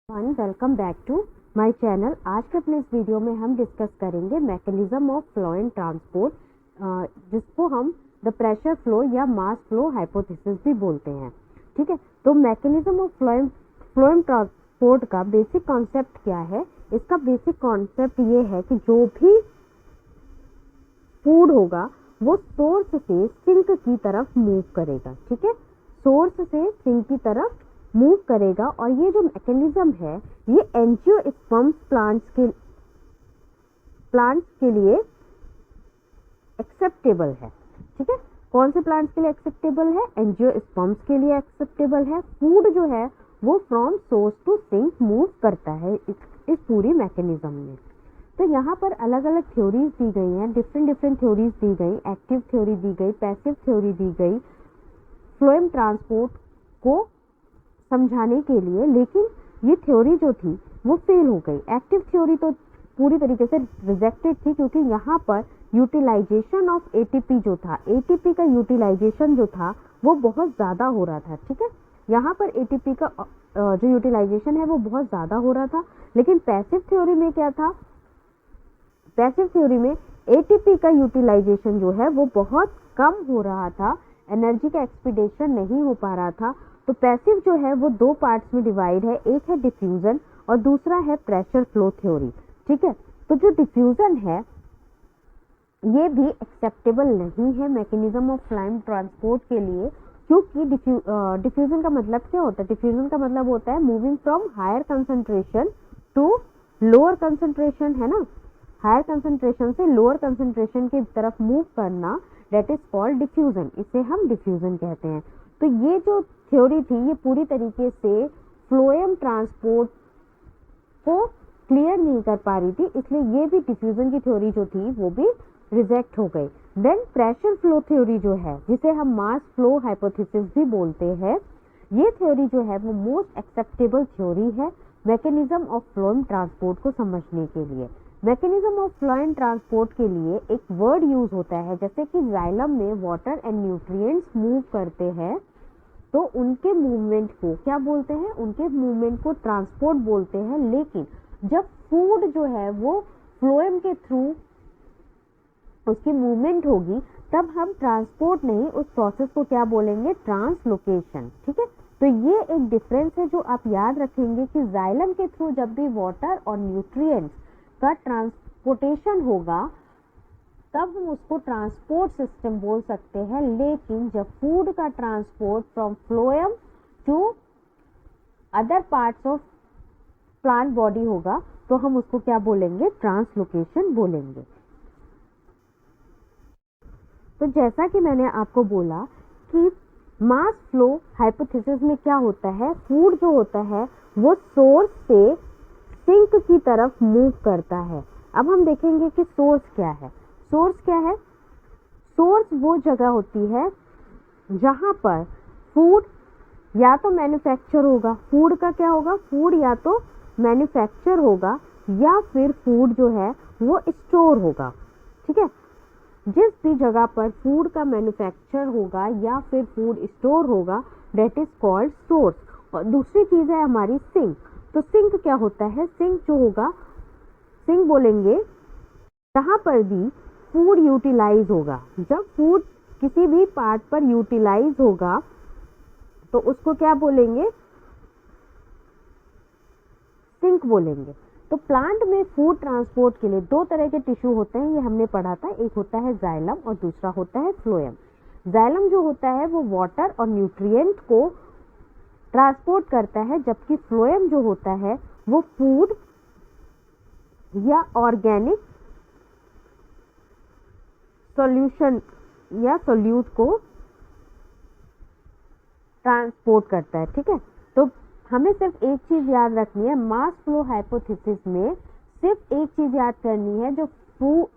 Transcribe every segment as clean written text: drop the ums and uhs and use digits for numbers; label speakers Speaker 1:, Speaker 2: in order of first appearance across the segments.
Speaker 1: Welcome back to my channel. आज के अपने इस वीडियो में हम डिस्कस करेंगे mechanism of flow and transport, जिसको हम द प्रेशर फ्लो या मास फ्लो हाइपोथेसिस भी बोलते हैं। ठीक है, तो mechanism of flow and transport का बेसिक कॉन्सेप्ट क्या है? इसका बेसिक कॉन्सेप्ट ये है कि जो भी फूड होगा वो सोर्स से सिंक की तरफ मूव करेगा। ठीक है, सोर्स से सिंक की तरफ मूव करेगा और ये जो मैकेनिज्म है ये एंजियोस्पर्म्स प्लांट्स के लिए एक्सेप्टेबल है। ठीक है, कौन से प्लांट्स के लिए एक्सेप्टेबल है? एंजियोस्पर्म्स के लिए एक्सेप्टेबल है। फूड जो है वो from source to sink move करता है इस पूरी मैकेनिज्म में। तो यहाँ पर अलग अलग थ्योरीज दी गई हैं, डिफरेंट थ्योरीज दी गई, एक्टिव थ्योरी दी गई, पैसिव थ्योरी दी गई फ्लो एंड ट्रांसपोर्ट को समझाने के लिए, लेकिन ये थ्योरी जो थी वो फेल हो गई। एक्टिव थ्योरी तो पूरी तरीके से रिजेक्टेड थी, क्योंकि यहाँ पर यूटिलाइजेशन ऑफ एटीपी जो था, एटीपी का यूटिलाइजेशन जो था वो बहुत ज़्यादा हो रहा था। ठीक है, यहाँ पर एटीपी का जो यूटिलाइजेशन है वो बहुत ज़्यादा हो रहा था। लेकिन पैसिव थ्योरी में क्या था? पैसिव थ्योरी में एटीपी का यूटिलाइजेशन जो है वो बहुत कम हो रहा था, एनर्जी का एक्सपीडेशन नहीं हो पा रहा था। तो पैसिव जो है वो दो पार्ट्स में डिवाइड है, एक है डिफ्यूजन और दूसरा है प्रेशर फ्लो थ्योरी। ठीक है, तो जो डिफ्यूजन है ये भी एक्सेप्टेबल नहीं है mechanism of flow and transport के लिए, क्योंकि डिफ्यूजन का मतलब क्या होता है? डिफ्यूजन का मतलब होता है moving from higher concentration to lower concentration, है ना। हायर कंसंट्रेशन से लोअर कंसंट्रेशन की तरफ मूव करना, दैट इज कॉल्ड डिफ्यूजन। इसे हम डिफ्यूजन कहते हैं। तो ये जो थ्योरी थी ये पूरी तरीके से फ्लोएम ट्रांसपोर्ट को क्लियर नहीं कर पा रही थी, इसलिए ये भी डिफ्यूजन की थ्योरी जो थी वो भी रिजेक्ट हो गई। देन प्रेशर फ्लो थ्योरी जो है, जिसे हम मास फ्लो हाइपोथेसिस भी बोलते हैं, ये थ्योरी जो है वो मोस्ट एक्सेप्टेबल थ्योरी है mechanism of flow and transport को समझने के लिए। Mechanism of flow and transport के लिए एक वर्ड यूज होता है, जैसे कि जाइलम में वाटर एंड न्यूट्रिएंट्स मूव करते हैं तो उनके मूवमेंट को क्या बोलते हैं? उनके मूवमेंट को ट्रांसपोर्ट बोलते हैं। लेकिन जब फूड जो है वो फ्लोएम के थ्रू उसकी मूवमेंट होगी तब हम ट्रांसपोर्ट नहीं, उस प्रोसेस को क्या बोलेंगे? ट्रांसलोकेशन। ठीक है, तो ये एक डिफरेंस है जो आप याद रखेंगे कि जाइलम के थ्रू जब भी वाटर और न्यूट्रिएंट्स का ट्रांसपोर्टेशन होगा तब हम उसको ट्रांसपोर्ट सिस्टम बोल सकते हैं। लेकिन जब फूड का transport from phloem to other parts of plant body होगा तो हम उसको क्या बोलेंगे? ट्रांसलोकेशन बोलेंगे। तो जैसा कि मैंने आपको बोला कि मास फ्लो हाइपोथेसिस में क्या होता है, फूड जो होता है वो सोर्स से सिंक की तरफ मूव करता है। अब हम देखेंगे कि सोर्स क्या है। सोर्स क्या है? सोर्स वो जगह होती है जहां पर फूड या तो मैन्युफैक्चर होगा, फूड का क्या होगा? फूड या तो मैन्युफैक्चर होगा या फिर फूड जो है वो स्टोर होगा। ठीक है, जिस भी जगह पर फूड का मैन्युफैक्चर होगा या फिर फूड स्टोर होगा, दैट इज कॉल्ड सोर्स। और दूसरी चीज है हमारी सिंक। तो सिंक क्या होता है? सिंक जो होगा, सिंक बोलेंगे जहां पर भी फूड यूटिलाइज होगा। जब फूड किसी भी पार्ट पर यूटिलाइज होगा तो उसको क्या बोलेंगे? सिंक बोलेंगे। तो प्लांट में फूड ट्रांसपोर्ट के लिए दो तरह के टिश्यू होते हैं, ये हमने पढ़ा था। एक होता है जाइलम और दूसरा होता है फ्लोएम। जाइलम जो होता है वो वाटर और न्यूट्रिएंट को ट्रांसपोर्ट करता है, जबकि फ्लोएम जो होता है वो फूड या ऑर्गेनिक सॉल्यूशन या सोल्यूट को ट्रांसपोर्ट करता है। ठीक है, तो हमें सिर्फ एक चीज याद रखनी है, मास फ्लो हाइपोथेसिस में सिर्फ एक चीज याद करनी है, जो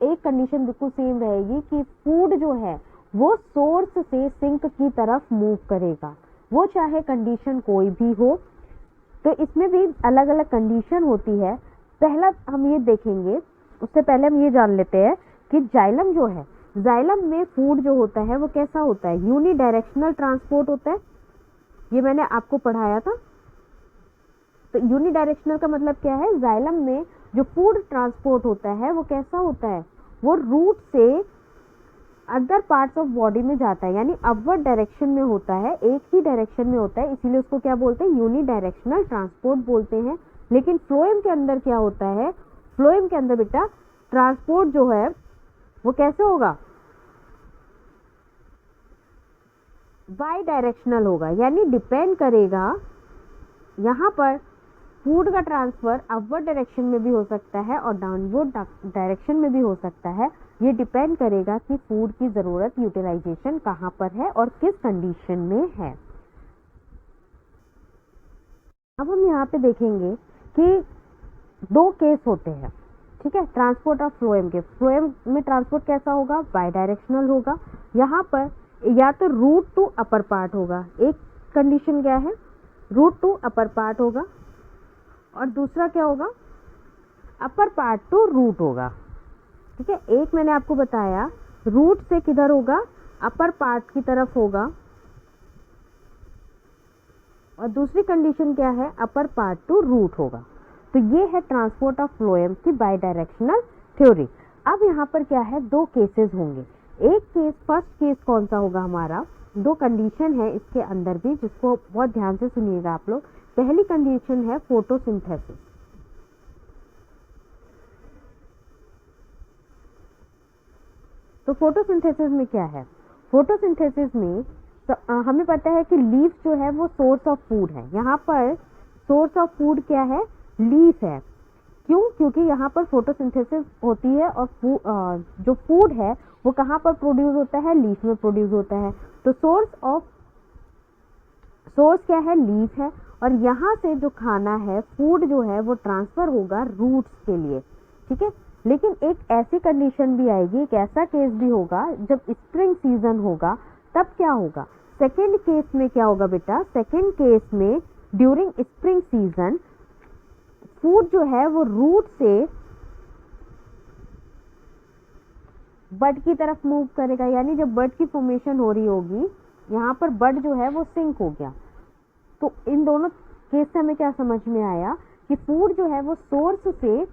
Speaker 1: एक कंडीशन बिल्कुल सेम रहेगी कि फूड जो है वो सोर्स से सिंक की तरफ मूव करेगा, वो चाहे कंडीशन कोई भी हो। तो इसमें भी अलग अलग कंडीशन होती है। पहला हम ये देखेंगे, उससे पहले हम ये जान लेते हैं कि जाइलम जो है, जाइलम में फूड जो होता है वो कैसा होता है? यूनिडायरेक्शनल ट्रांसपोर्ट होता है, ये मैंने आपको पढ़ाया था। तो तो यूनिडायरेक्शनल का मतलब क्या है, जाइलम में जो फूड ट्रांसपोर्ट होता है वो कैसा होता है, वो रूट से अदर पार्ट्स ऑफ बॉडी में जाता है, यानी अपवर्ड डायरेक्शन में होता है, एक ही डायरेक्शन में होता है, इसीलिए उसको क्या बोलते हैं, यूनिडायरेक्शनल ट्रांसपोर्ट बोलते हैं। लेकिन फ्लोएम के अंदर क्या होता है, फ्लोएम के अंदर बेटा ट्रांसपोर्ट जो है वो कैसे होगा, बाई डायरेक्शनल होगा, यानी डिपेंड करेगा, यहाँ पर फूड का ट्रांसफर अपवर्ड डायरेक्शन में भी हो सकता है और डाउनवर्ड डायरेक्शन में भी हो सकता है। ये डिपेंड करेगा कि फूड की ज़रूरत, यूटिलाइजेशन कहाँ पर है और किस कंडीशन में है। अब हम यहाँ पे देखेंगे कि दो केस होते हैं, ठीक है, ट्रांसपोर्ट ऑफ फ्लोएम के। फ्लोएम में ट्रांसपोर्ट कैसा होगा, बाई डायरेक्शनल होगा। यहाँ पर या तो रूट टू अपर पार्ट होगा, एक कंडीशन क्या है, रूट टू अपर पार्ट होगा, और दूसरा क्या होगा, अपर पार्ट टू रूट होगा, ठीक है। एक मैंने आपको बताया रूट से किधर होगा, अपर पार्ट की तरफ होगा, और दूसरी कंडीशन क्या है, अपर पार्ट टू रूट होगा। तो ये है ट्रांसपोर्ट ऑफ फ्लोएम की बाई डायरेक्शनल थ्योरी। अब यहाँ पर क्या है, दो केसेस होंगे। एक केस, फर्स्ट केस कौन सा होगा हमारा, दो कंडीशन है इसके अंदर भी, जिसको बहुत ध्यान से सुनिएगा आप लोग। पहली कंडीशन है फोटोसिंथेसिस। तो फोटोसिंथेसिस में क्या है, फोटोसिंथेसिस में तो हमें पता है कि लीफ जो है वो सोर्स ऑफ फूड है। यहाँ पर सोर्स ऑफ फूड क्या है, लीफ है। क्यों, क्योंकि यहाँ पर फोटोसिंथेसिस होती है और जो फूड है वो कहाँ पर प्रोड्यूस होता है, लीफ में प्रोड्यूस होता है। तो सोर्स क्या है, लीफ है, और यहाँ से जो खाना है, फूड जो है वो ट्रांसफर होगा रूट्स के लिए, ठीक है। लेकिन एक ऐसी कंडीशन भी आएगी, एक ऐसा केस भी होगा जब स्प्रिंग सीजन होगा, तब क्या होगा, सेकेंड केस में क्या होगा बेटा, सेकेंड केस में ड्यूरिंग स्प्रिंग सीजन फूड जो है वो रूट से बड की तरफ मूव करेगा, यानी जब बड की फॉर्मेशन हो रही होगी, यहाँ पर बड जो है वो सिंक हो गया। तो इन दोनों केस से हमें क्या समझ में आया कि फूड जो है वो सोर्स से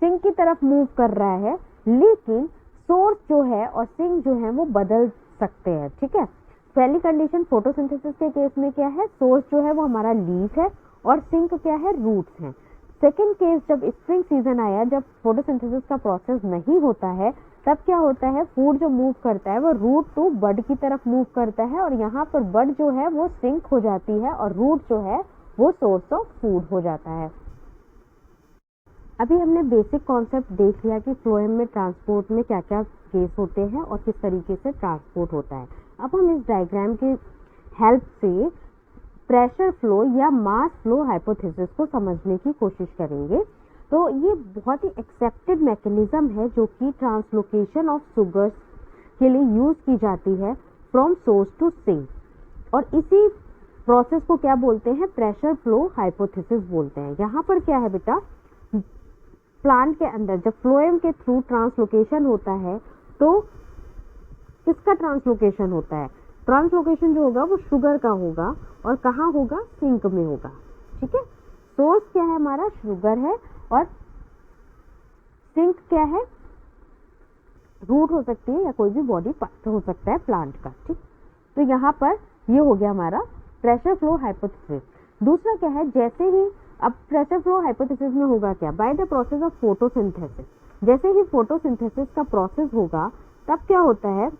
Speaker 1: सिंक की तरफ मूव कर रहा है, लेकिन सोर्स जो है और सिंक जो है वो बदल सकते हैं, ठीक है। पहली कंडीशन फोटोसिंथेसिस के केस में क्या है, सोर्स जो है वो हमारा लीफ है और सिंक क्या है, रूट्स हैं। सेकेंड केस जब स्प्रिंग सीजन आया, जब फोटोसिंथेसिस का प्रोसेस नहीं होता है, तब क्या होता है, फूड जो मूव करता है वो रूट टू बड की तरफ मूव करता है, और यहाँ पर बड जो है वो सिंक हो जाती है और रूट जो है वो सोर्स ऑफ फूड हो जाता है। अभी हमने बेसिक कॉन्सेप्ट देख लिया कि फ्लोएम में ट्रांसपोर्ट में क्या क्या केस होते हैं और किस तरीके से ट्रांसपोर्ट होता है। अब हम इस डायग्राम की हेल्प से प्रेशर फ्लो या मास फ्लो हाइपोथेसिस को समझने की कोशिश करेंगे। तो ये बहुत ही एक्सेप्टेड मैकेनिज्म है जो कि ट्रांसलोकेशन ऑफ शुगर्स के लिए यूज़ की जाती है फ्रॉम सोर्स टू सिंक, और इसी प्रोसेस को क्या बोलते हैं, प्रेशर फ्लो हाइपोथेसिस बोलते हैं। यहाँ पर क्या है बेटा, प्लांट के अंदर जब फ्लोएम के थ्रू ट्रांसलोकेशन होता है, तो किसका ट्रांसलोकेशन होता है, ट्रांसलोकेशन जो होगा वो शुगर का होगा, और कहाँ होगा, सिंक में होगा, ठीक है। सोर्स क्या है हमारा, शुगर है, और सिंक क्या है, रूट हो सकती है या कोई भी बॉडी पार्ट हो सकता है प्लांट का, ठीक। तो यहाँ पर ये हो गया हमारा प्रेशर फ्लो हाइपोथेसिस। दूसरा क्या है, जैसे ही अब प्रेशर फ्लो हाइपोथेसिस में होगा क्या, bye the process of photosynthesis, जैसे ही फोटोसिंथेसिस का प्रोसेस होगा तब क्या होता है,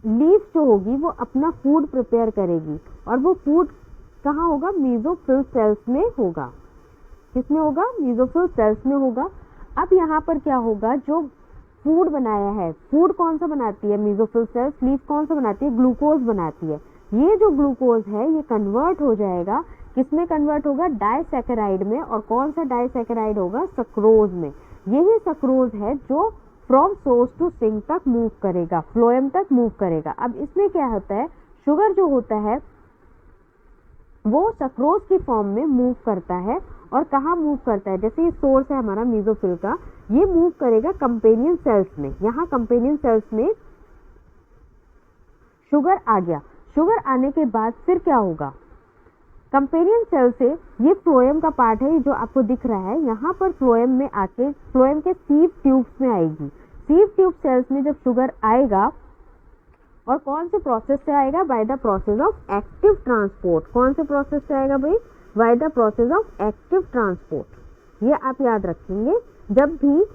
Speaker 1: लीफ जो होगी वो अपना फूड प्रिपेयर करेगी, और वो फूड कहाँ होगा, मेसोफिल सेल्स में होगा। किसमें होगा, मेसोफिल सेल्स में होगा। अब यहाँ पर क्या होगा, जो फूड बनाया है, फूड कौन सा बनाती है, मेसोफिल सेल्स, लीफ कौन सा बनाती है, ग्लूकोज बनाती है। ये जो ग्लूकोज है ये कन्वर्ट हो जाएगा, किसमें कन्वर्ट होगा, डाइसैकेराइड में, और कौन सा डाइसैकेराइड होगा, सक्रोज में। यही सक्रोज है जो फ्रॉम सोर्स टू सिंक तक मूव करेगा, फ्लोएम तक मूव करेगा। अब इसमें क्या होता है, शुगर जो होता है वो सक्रोज की फॉर्म में मूव करता है, और कहाँ मूव करता है, जैसे ये सोर्स है हमारा मेसोफिल का, ये मूव करेगा कंपेनियन सेल्स में। यहाँ कंपेनियन सेल्स में शुगर आ गया, शुगर आने के बाद फिर क्या होगा, कंपेनियन सेल से ये फ्लोएम का पार्ट है जो आपको दिख रहा है, यहाँ पर फ्लोएम में आके फ्लोएम के सीव ट्यूब्स में आएगी। सीव ट्यूब सेल्स में जब शुगर आएगा और कौन से प्रोसेस से आएगा, bye the process of active transport. कौन से प्रोसेस से आएगा भाई, bye the process of active transport. ये आप याद रखेंगे, जब भी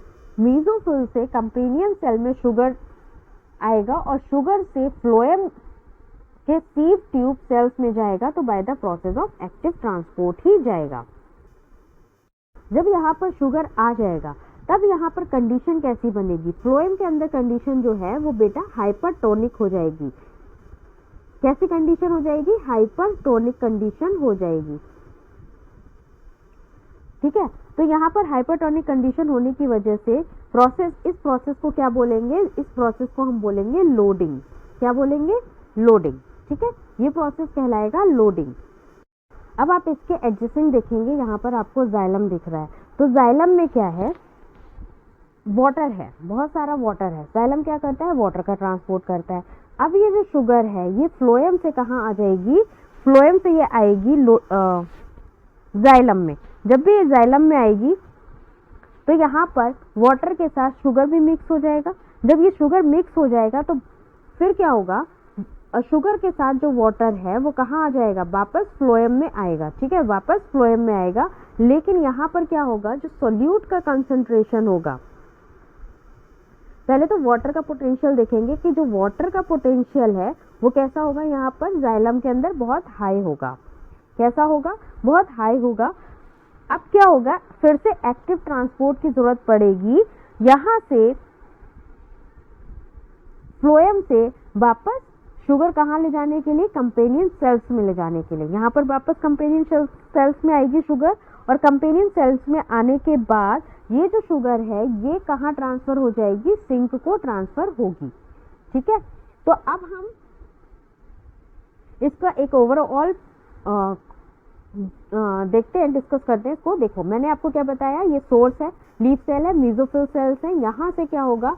Speaker 1: मीसोफिल से कंपेनियन सेल में शुगर आएगा और शुगर से फ्लोएम के सीव ट्यूब सेल्स में जाएगा तो by the process of active transport ही जाएगा। जब यहाँ पर शुगर आ जाएगा तब यहाँ पर कंडीशन कैसी बनेगी, फ्लोएम के अंदर कंडीशन जो है वो बेटा हाइपरटोनिक हो जाएगी। कैसी कंडीशन हो जाएगी, हाइपरटोनिक कंडीशन हो जाएगी। ठीक है, तो यहाँ पर हाइपरटोनिक कंडीशन होने की वजह से इस प्रोसेस को क्या बोलेंगे, इस प्रोसेस को हम बोलेंगे लोडिंग। क्या बोलेंगे, लोडिंग। ठीक है, ये प्रोसेस कहलाएगा लोडिंग। अब आप इसके एडजेसेंट देखेंगे, यहाँ पर आपको जाइलम दिख रहा है, तो जाइलम में क्या है, वाटर है, बहुत सारा वाटर है। जाइलम क्या करता है, वाटर का ट्रांसपोर्ट करता है। अब ये जो शुगर है ये फ्लोएम से कहाँ आ जाएगी, फ्लोएम से ये आएगी जाइलम में। जब भी ये जाइलम में आएगी तो यहाँ पर वाटर के साथ शुगर भी मिक्स हो जाएगा। जब ये शुगर मिक्स हो जाएगा तो फिर क्या होगा, शुगर के साथ जो वाटर है वो कहाँ आ जाएगा, वापस फ्लोएम में आएगा। ठीक है, वापस फ्लोएम में आएगा। लेकिन यहाँ पर क्या होगा, जो सोल्यूट का कंसंट्रेशन होगा, पहले तो वाटर का पोटेंशियल देखेंगे कि जो वाटर का पोटेंशियल है वो कैसा होगा, यहाँ पर जाइलम के अंदर बहुत हाई होगा। कैसा होगा, बहुत हाई होगा। अब क्या होगा, फिर से एक्टिव ट्रांसपोर्ट की जरूरत पड़ेगी, यहाँ से फ्लोएम से वापस शुगर कहाँ ले जाने के लिए, कंपेनियन सेल्स में ले जाने के लिए। यहाँ पर वापस कंपेनियन सेल्स में आएगी शुगर, और कंपेनियन सेल्स में आने के बाद ये जो शुगर है ये कहाँ ट्रांसफर हो जाएगी, सिंक को ट्रांसफर होगी। ठीक है, तो अब हम इसका एक ओवरऑल देखते हैं, डिस्कस करते हैं इसको। देखो, मैंने आपको क्या बताया, ये सोर्स है, लीफ सेल है, मीसोफिल सेल्स है। यहाँ से क्या होगा,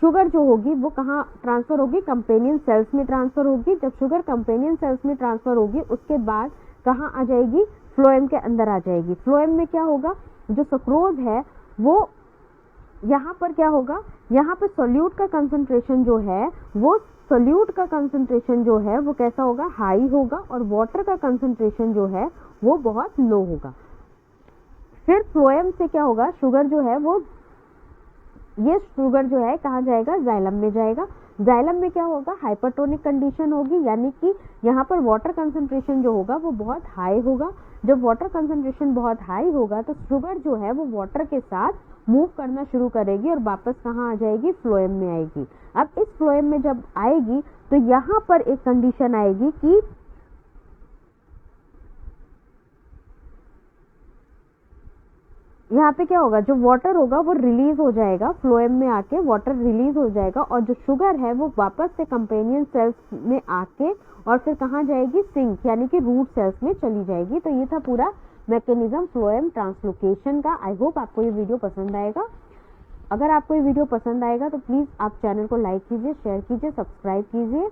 Speaker 1: शुगर जो होगी वो कहाँ ट्रांसफर होगी, कंपेनियन सेल्स में ट्रांसफर होगी। जब शुगर कंपेनियन सेल्स में ट्रांसफर होगी उसके बाद कहाँ आ जाएगी, फ्लोएम के अंदर आ जाएगी। फ्लोएम में क्या होगा, जो सुक्रोज है वो यहाँ पर क्या होगा, यहाँ पर सोल्यूट का कंसंट्रेशन जो है वो सोल्यूट का कंसंट्रेशन जो है वो कैसा होगा, हाई होगा, और वाटर का कंसंट्रेशन जो है वो बहुत लो होगा। फिर फ्लोएम से क्या होगा, शुगर जो है वो, ये शुगर जो है कहाँ जाएगा, जाइलम में जाएगा। जाइलम में क्या होगा, हाइपरटोनिक कंडीशन होगी, यानी कि यहाँ पर वाटर कंसंट्रेशन जो होगा वो बहुत हाई होगा। जब वाटर कंसंट्रेशन बहुत हाई होगा तो शुगर जो है वो वाटर के साथ मूव करना शुरू करेगी और वापस कहाँ आ जाएगी, फ्लोएम में आएगी। अब इस फ्लोएम में जब आएगी तो यहाँ पर एक कंडीशन आएगी कि यहाँ पे क्या होगा, जो वाटर होगा वो रिलीज हो जाएगा, फ्लोएम में आके वाटर रिलीज हो जाएगा, और जो शुगर है वो वापस से कंपेनियन सेल्स में आके और फिर कहाँ जाएगी, सिंक यानी कि रूट सेल्स में चली जाएगी। तो ये था पूरा मैकेनिज्म फ्लोएम ट्रांसलोकेशन का। आई होप आपको ये वीडियो पसंद आएगा। अगर आपको ये वीडियो पसंद आएगा तो प्लीज़ आप चैनल को लाइक कीजिए, शेयर कीजिए, सब्सक्राइब कीजिए।